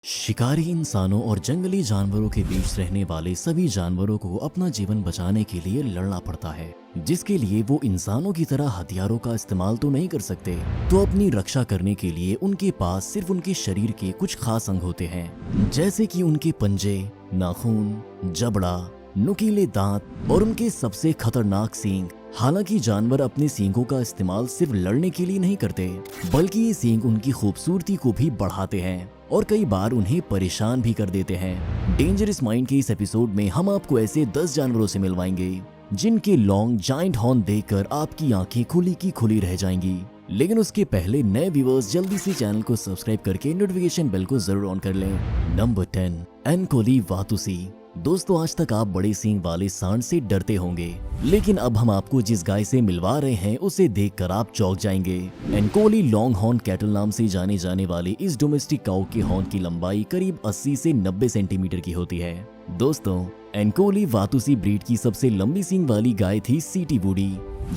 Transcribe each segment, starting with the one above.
शिकारी इंसानों और जंगली जानवरों के बीच रहने वाले सभी जानवरों को अपना जीवन बचाने के लिए लड़ना पड़ता है, जिसके लिए वो इंसानों की तरह हथियारों का इस्तेमाल तो नहीं कर सकते। तो अपनी रक्षा करने के लिए उनके पास सिर्फ उनके शरीर के कुछ खास अंग होते हैं, जैसे कि उनके पंजे, नाखून, जबड़ा, नुकीले दांत और उनके सबसे खतरनाक सींग। हालांकि जानवर अपने सींगों का इस्तेमाल सिर्फ लड़ने के लिए नहीं करते, बल्कि ये सींग उनकी खूबसूरती को भी बढ़ाते हैं और कई बार उन्हें परेशान भी कर देते हैं। डेंजरस माइंड के इस एपिसोड में हम आपको ऐसे 10 जानवरों से मिलवाएंगे जिनके लॉन्ग जाइंट हॉर्न देखकर आपकी आंखें खुली की खुली रह जाएंगी। लेकिन उसके पहले नए व्यूअर्स जल्दी से चैनल को सब्सक्राइब करके नोटिफिकेशन बेल को जरूर ऑन कर लें। नंबर 10, एनकोली वातुसी। दोस्तों, आज तक आप बड़े सींग वाले सांड से डरते होंगे, लेकिन अब हम आपको जिस गाय से मिलवा रहे हैं उसे देखकर आप चौंक जाएंगे। एनकोली लॉन्ग हॉर्न कैटल नाम से जाने जाने वाले इस डोमेस्टिक काऊ के हॉर्न की लंबाई करीब 80 से 90 सेंटीमीटर की होती है। दोस्तों, एनकोली वातुसी ब्रीड की सबसे लंबी सींग वाली गाय थी सीटी बूडी,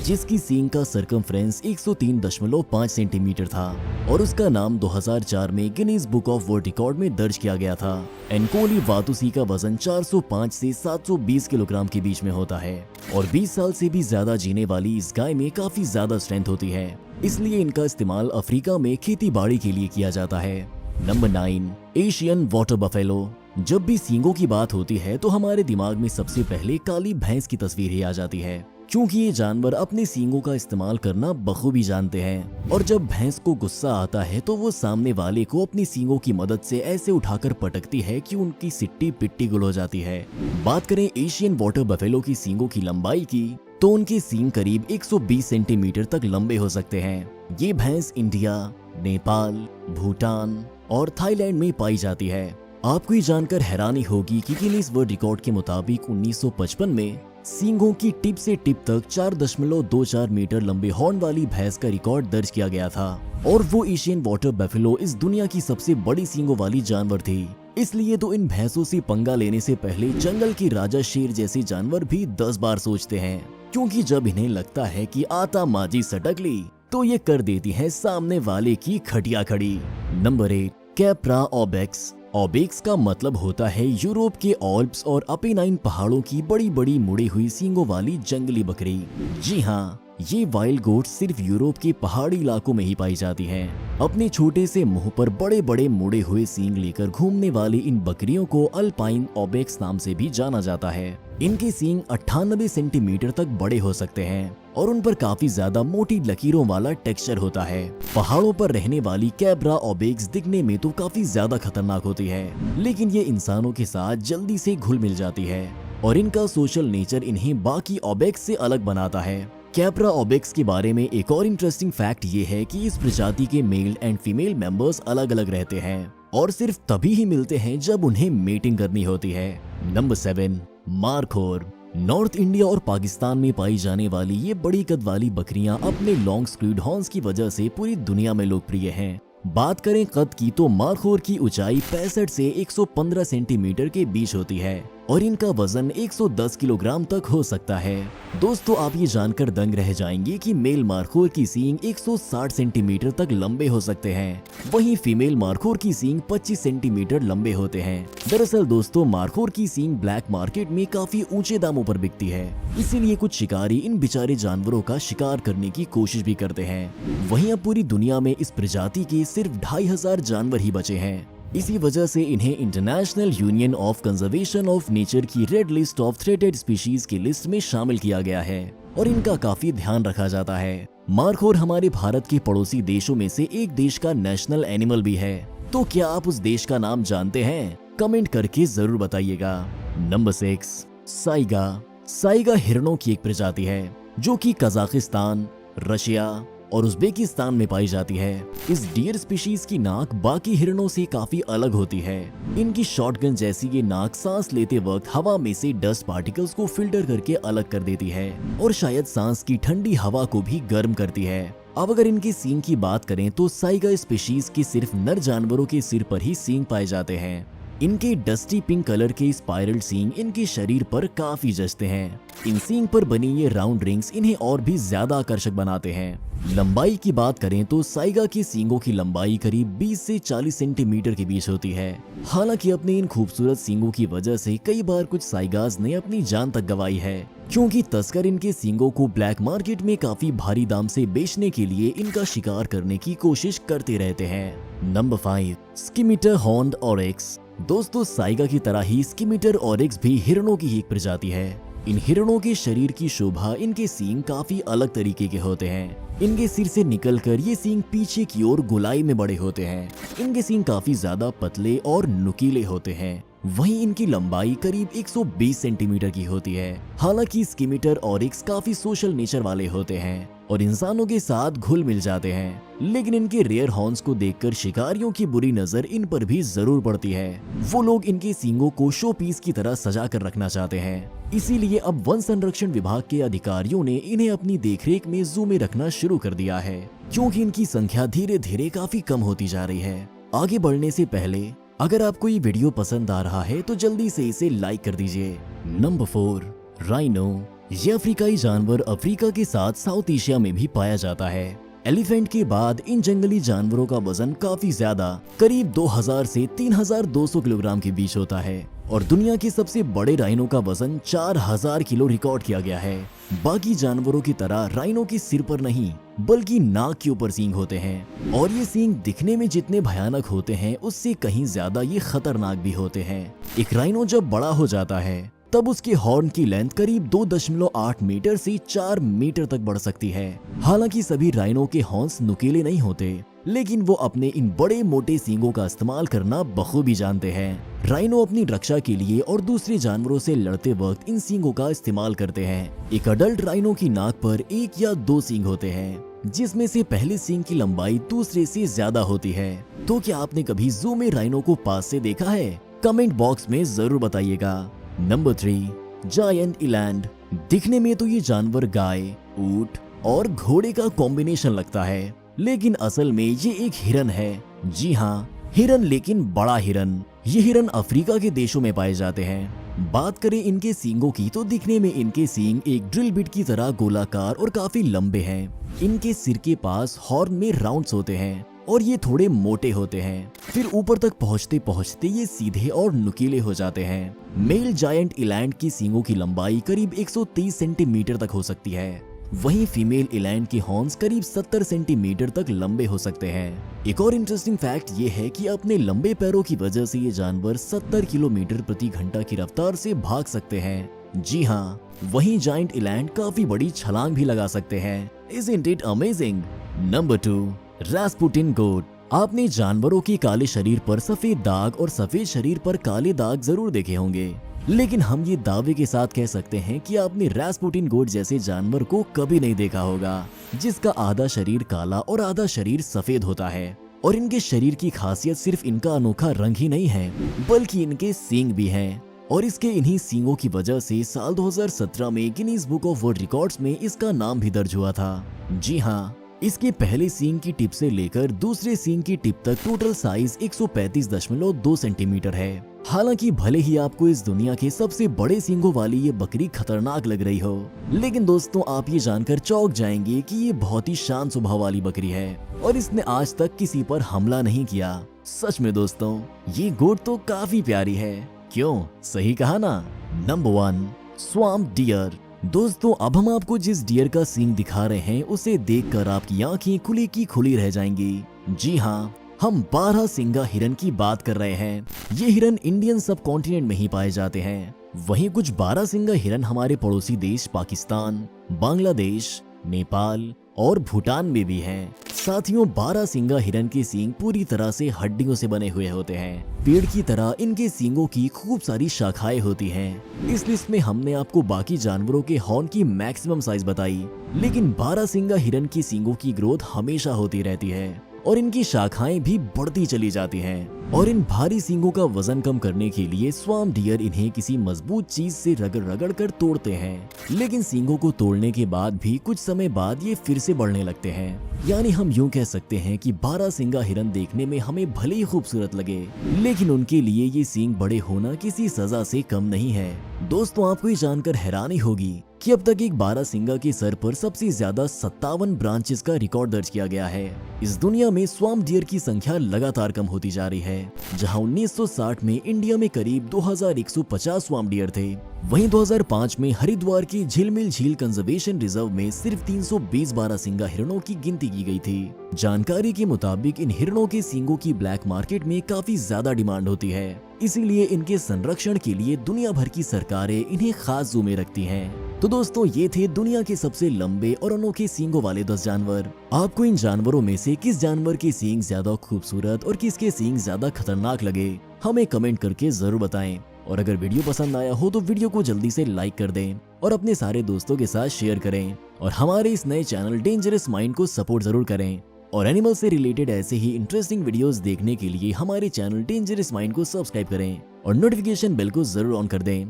जिसकी सींग का सरकमफ्रेंस 103.5 सेंटीमीटर था और उसका नाम 2004 में Guinness book of world record में दर्ज किया गया था। एनकोली वातुसी का वजन 405 से 720 किलोग्राम के बीच में होता है और 20 साल से भी ज्यादा जीने वाली इस गाय में काफी ज्यादा स्ट्रेंथ होती है, इसलिए इनका इस्तेमाल अफ्रीका में खेती बाड़ी के लिए किया जाता है। Number 9, Asian water buffalo. जब भी सींगों की बात होती है तो हमारे दिमाग में सबसे पहले काली भैंस की तस्वीर ही आ जाती है, क्योंकि ये जानवर अपने सींगों का इस्तेमाल करना बखूबी जानते हैं और जब भैंस को गुस्सा आता है तो वो सामने वाले को अपनी सींगों की मदद से ऐसे उठाकर पटकती है कि उनकी सिट्टी पिट्टी गुल हो जाती है। बात करें एशियन वाटर बफेलो की सींगों की लंबाई की, तो उनके सींग करीब 120 सेंटीमीटर तक लंबे हो सकते हैं। ये भैंस इंडिया, नेपाल, भूटान और थाईलैंड में पाई जाती है। आपको ये जानकर हैरानी होगी कि गिनीज वर्ल्ड रिकॉर्ड के मुताबिक 1955 में सींगों की टिप से टिप तक 4.24 मीटर लंबे हॉर्न वाली भैंस का रिकॉर्ड दर्ज किया गया था और वो एशियन वाटर बफेलो इस दुनिया की सबसे बड़ी सींगों वाली जानवर थी। इसलिए तो इन भैंसों से पंगा लेने से पहले जंगल की राजा शेर जैसे जानवर भी 10 बार सोचते हैं, क्योंकि जब इन्हें लगता है कि आता माजी सटक ली तो ये कर देती है सामने वाले की खटिया खड़ी। Number 8, Capra ऑबेक्स। ऑबेक्स का मतलब होता है यूरोप के ऑल्प्स और अपेनाइन पहाड़ों की बड़ी बड़ी मुड़ी हुई सींगों वाली जंगली बकरी। जी हाँ, ये वाइल्ड गोट सिर्फ यूरोप के पहाड़ी इलाकों में ही पाई जाती हैं। अपने छोटे से मुंह पर बड़े बड़े मुड़े हुए सींग लेकर घूमने वाली इन बकरियों को अल्पाइन ऑबेक्स नाम से भी जाना जाता है। इनके सींग 98 सेंटीमीटर तक बड़े हो सकते हैं और उन पर काफी ज्यादा मोटी लकीरों वाला टेक्सचर होता है। पहाड़ों पर रहने वाली कैब्रा ऑबेक्स दिखने में तो काफी ज्यादा खतरनाक होती है, लेकिन ये इंसानों के साथ जल्दी से घुल मिल जाती है और इनका सोशल नेचर इन्हें बाकी ऑबेक्स से अलग बनाता है। कैप्रा ऑबेक्स के बारे में एक और इंटरेस्टिंग फैक्ट ये है कि इस प्रजाति के मेल एंड फीमेल मेंबर्स अलग अलग रहते हैं और सिर्फ तभी ही मिलते हैं जब उन्हें मेटिंग करनी होती है। Number 7, markhor. नॉर्थ इंडिया और पाकिस्तान में पाई जाने वाली ये बड़ी कद वाली बकरियां अपने लॉन्ग स्क्रूड हॉर्न्स की वजह से पूरी दुनिया में लोकप्रिय हैं। बात करें कद की तो मारखोर की ऊंचाई 65 से 115 सेंटीमीटर के बीच होती है और इनका वजन 110 किलोग्राम तक हो सकता है। दोस्तों, आप ये जानकर दंग रह जाएंगे कि मेल मारखोर की सींग 160 सेंटीमीटर तक लंबे हो सकते हैं, वहीं फीमेल मारखोर की सींग 25 सेंटीमीटर लंबे होते हैं। दरअसल दोस्तों, मारखोर की सींग ब्लैक मार्केट में काफी ऊंचे दामों पर बिकती है, इसीलिए कुछ शिकारी इन बेचारे जानवरों का शिकार करने की कोशिश भी करते हैं। वहीं अब पूरी दुनिया में इस प्रजाति के सिर्फ 2500 जानवर ही बचे हैं। इसी वजह से इन्हें International Union of Conservation of Nature की red list of threatened species की लिस्ट में शामिल किया गया है और इनका काफी ध्यान रखा जाता है। मारखोर हमारे भारत के पड़ोसी देशों में से एक देश का नेशनल एनिमल भी है। तो क्या आप उस देश का नाम जानते हैं? कमेंट करके जरूर बताइएगा। Number 6, Saiga. साइगा हिरणों की एक प्रजाति है जो कि कजाकिस्तान, रशिया और उज्बेकिस्तान में पाई जाती है। इस डियर स्पीशीज की नाक बाकी हिरणों से काफी अलग होती है। इनकी शॉटगन जैसी ये नाक सांस लेते वक्त हवा में से डस्ट पार्टिकल्स को फिल्टर करके अलग कर देती है और शायद सांस की ठंडी हवा को भी गर्म करती है। अब अगर इनकी सींग की बात करें तो साइगा स्पीशीज के सिर्फ नर जानवरों के सिर पर ही सींग पाए जाते हैं। इनके डस्टी पिंक कलर के स्पाइरल सींग इनके शरीर पर काफी जचते हैं। इन सींग पर बनी ये राउंड रिंग्स इन्हें और भी ज्यादा आकर्षक बनाते हैं। लंबाई की बात करें तो साइगा के सींगों की लंबाई करीब 20 से 40 सेंटीमीटर के बीच होती है। हालांकि अपने इन खूबसूरत सींगों की वजह से कई बार कुछ साइगाज ने अपनी जान तक गंवाई है, क्योंकि तस्कर इनके सींगों को ब्लैक मार्केट में काफी भारी दाम से बेचने के लिए इनका शिकार करने की कोशिश करते रहते हैं। Number 5, scimitar horned oryx. दोस्तों, साइगा की तरह ही स्किमिटर ऑरिक्स भी हिरणों की एक प्रजाति है। इन हिरणों के शरीर की शोभा इनके सींग काफी अलग तरीके के होते हैं। इनके सिर से निकलकर ये सींग पीछे की ओर गोलाई में बड़े होते हैं। इनके सींग काफी ज्यादा पतले और नुकीले होते हैं। वहीं इनकी लंबाई करीब 120 सेंटीमीटर की होती है। हालांकि स्किमिटर ऑरिक्स काफी सोशल नेचर वाले होते हैं और इंसानों के साथ घुल मिल जाते हैं, लेकिन इनके रेयर हॉर्न्स को देखकर शिकारियों की बुरी नजर इन पर भी जरूर पड़ती है। वो लोग इनके सींगों को शो पीस की तरह सजा कर रखना चाहते हैं। इसीलिए अब वन संरक्षण विभाग के अधिकारियों ने इन्हें अपनी देखरेख में जू में रखना शुरू कर दिया है, क्योंकि इनकी संख्या धीरे धीरे काफी कम होती जा रही है। आगे बढ़ने से पहले अगर आपको ये वीडियो पसंद आ रहा है तो जल्दी से इसे लाइक कर दीजिए। Number 4, rhino. ये अफ्रीकाई जानवर अफ्रीका के साथ साउथ एशिया में भी पाया जाता है। एलिफेंट के बाद इन जंगली जानवरों का वजन काफी ज्यादा, करीब 2000 से 3200 किलोग्राम के बीच होता है और दुनिया के सबसे बड़े राइनो का वजन 4000 किलो रिकॉर्ड किया गया है। बाकी जानवरों की तरह राइनो के सिर पर नहीं बल्कि नाक के ऊपर सींग होते हैं और ये सींग दिखने में जितने भयानक होते हैं उससे कहीं ज्यादा ये खतरनाक भी होते हैं। एक राइनो जब बड़ा हो जाता है तब उसके हॉर्न की लेंथ करीब 2.8 मीटर से 4 मीटर तक बढ़ सकती है। हालांकि सभी राइनो के हॉर्न्स नुकीले नहीं होते, लेकिन वो अपने इन बड़े मोटे सींगों का इस्तेमाल करना बखूबी जानते हैं। राइनो अपनी रक्षा के लिए और दूसरे जानवरों से लड़ते वक्त इन सींगों का इस्तेमाल करते हैं। एक अडल्ट राइनो की नाक पर 1 या 2 सींग होते हैं, जिसमें से पहले सींग की लंबाई दूसरे से ज्यादा होती है। तो क्या आपने कभी जू में राइनो को पास से देखा है? कमेंट बॉक्स में जरूर बताइएगा। Number 3, giant eland. दिखने में तो ये जानवर गाय, ऊंट और घोड़े का कॉम्बिनेशन लगता है, लेकिन असल में ये एक हिरन है। जी हाँ, हिरन, लेकिन बड़ा हिरन। ये हिरन अफ्रीका के देशों में पाए जाते हैं। बात करें इनके सींगों की तो दिखने में इनके सींग एक ड्रिल बिट की तरह गोलाकार और काफी लंबे हैं। इनके सिर के पास हॉर्न में राउंड्स होते हैं और ये थोड़े मोटे होते हैं। फिर ऊपर तक पहुंचते पहुंचते ये सीधे और नुकीले हो जाते हैं। मेल जायंट इलैंड की सींगों की लंबाई करीब 130 सेंटीमीटर तक हो सकती है। वहीं फीमेल इलैंड के हॉर्न्स करीब 70 सेंटीमीटर तक लंबे हो सकते हैं। एक और इंटरेस्टिंग फैक्ट ये है कि अपने लंबे पैरों की वजह से ये जानवर 70 किलोमीटर प्रति घंटा की रफ्तार से भाग सकते हैं। जी हाँ, वहीं जायंट इलैंड काफी बड़ी छलांग भी लगा सकते हैं। Isn't it amazing? Number 2, Rasputin goat. आपने जानवरों के काले शरीर पर सफेद दाग और सफेद शरीर पर काले दाग जरूर देखे होंगे, लेकिन हम ये दावे के साथ कह सकते हैं कि आपने रास्पुटिन गोट जैसे जानवर को कभी नहीं देखा होगा, जिसका आधा शरीर काला और आधा शरीर सफेद होता है। और इनके शरीर की खासियत सिर्फ इनका अनोखा रंग ही नहीं है, बल्कि इनके सींग भी हैं। और इसके इन्हीं सींगों की वजह से साल 2017 में Guinness book of world records में इसका नाम भी दर्ज हुआ था। जी हाँ, इसके पहले सींग की टिप से लेकर दूसरे सींग की टिप तक टोटल साइज 135.2 सेंटीमीटर है। हालांकि भले ही आपको इस दुनिया के सबसे बड़े सींगों वाली ये बकरी खतरनाक लग रही हो, लेकिन दोस्तों आप ये जानकर चौंक जाएंगे कि ये बहुत ही शांत स्वभाव वाली बकरी है और इसने आज तक किसी पर हमला नहीं किया। सच में दोस्तों, ये गोट तो काफी प्यारी है। क्यों, सही कहा ना? Number 1, swamp deer. दोस्तों, अब हम आपको जिस डियर का सींग दिखा रहे हैं उसे देखकर आपकी आंखें खुली की खुली रह जाएंगी। जी हाँ, हम 12 सिंगा हिरन की बात कर रहे हैं। ये हिरन इंडियन सब कॉन्टिनेंट में ही पाए जाते हैं। वहीं कुछ 12 सिंगा हिरन हमारे पड़ोसी देश पाकिस्तान, बांग्लादेश, नेपाल और भूटान में भी हैं। साथियों, 12 सिंगा हिरन के सींग पूरी तरह से हड्डियों से बने हुए होते हैं। पेड़ की तरह इनके सींगों की खूब सारी शाखाएं होती हैं। इस लिस्ट में हमने आपको बाकी जानवरों के हॉर्न की मैक्सिमम साइज बताई, लेकिन 12 सिंगा हिरन की सींगों की ग्रोथ हमेशा होती रहती है और इनकी शाखाएं भी बढ़ती चली जाती हैं। और इन भारी सींगों का वजन कम करने के लिए स्वाम्प डियर इन्हें किसी मजबूत चीज से रगड़ रगड़ कर तोड़ते हैं। लेकिन सींगों को तोड़ने के बाद भी कुछ समय बाद ये फिर से बढ़ने लगते हैं। यानी हम यूं कह सकते हैं कि 12 सींगा हिरन देखने में हमें भले ही खूबसूरत लगे, लेकिन उनके लिए ये सींग बड़े होना किसी सजा से कम नहीं है। दोस्तों, आपको ये जानकर हैरानी होगी कि अब तक एक 12 सींगा के सर पर सबसे ज्यादा 57 ब्रांचेस का रिकॉर्ड दर्ज किया गया है। इस दुनिया में स्वाम्प डियर की संख्या लगातार कम होती जा रही है। जहां 1960 में इंडिया में करीब 2150 स्वाम्प डियर थे, वहीं 2005 में हरिद्वार की झिलमिल झील कंजर्वेशन रिजर्व में सिर्फ 320 12 सींगा हिरणों की गिनती की गई थी। जानकारी के मुताबिक इन हिरणों के सींगों की ब्लैक मार्केट में काफी ज्यादा डिमांड होती है, इसीलिए इनके संरक्षण के लिए दुनिया भर की सरकारें इन्हें खास जू में रखती हैं। तो दोस्तों, ये थे दुनिया के सबसे लंबे और अनोखे सींगों वाले 10 जानवर। आपको इन जानवरों में से किस जानवर के सींग ज्यादा खूबसूरत और किसके सींग ज्यादा खतरनाक लगे, हमें कमेंट करके जरूर बताएं। और अगर वीडियो पसंद आया हो तो वीडियो को जल्दी से लाइक कर दें और अपने सारे दोस्तों के साथ शेयर करें। और हमारे इस नए चैनल डेंजरस माइंड को सपोर्ट जरूर करें। और एनिमल से रिलेटेड ऐसे ही इंटरेस्टिंग वीडियोस देखने के लिए हमारे चैनल डेंजरस माइंड को सब्सक्राइब करें और नोटिफिकेशन बेल को जरूर ऑन कर दें।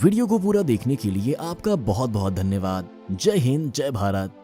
वीडियो को पूरा देखने के लिए आपका बहुत बहुत धन्यवाद। जय हिंद, जय भारत।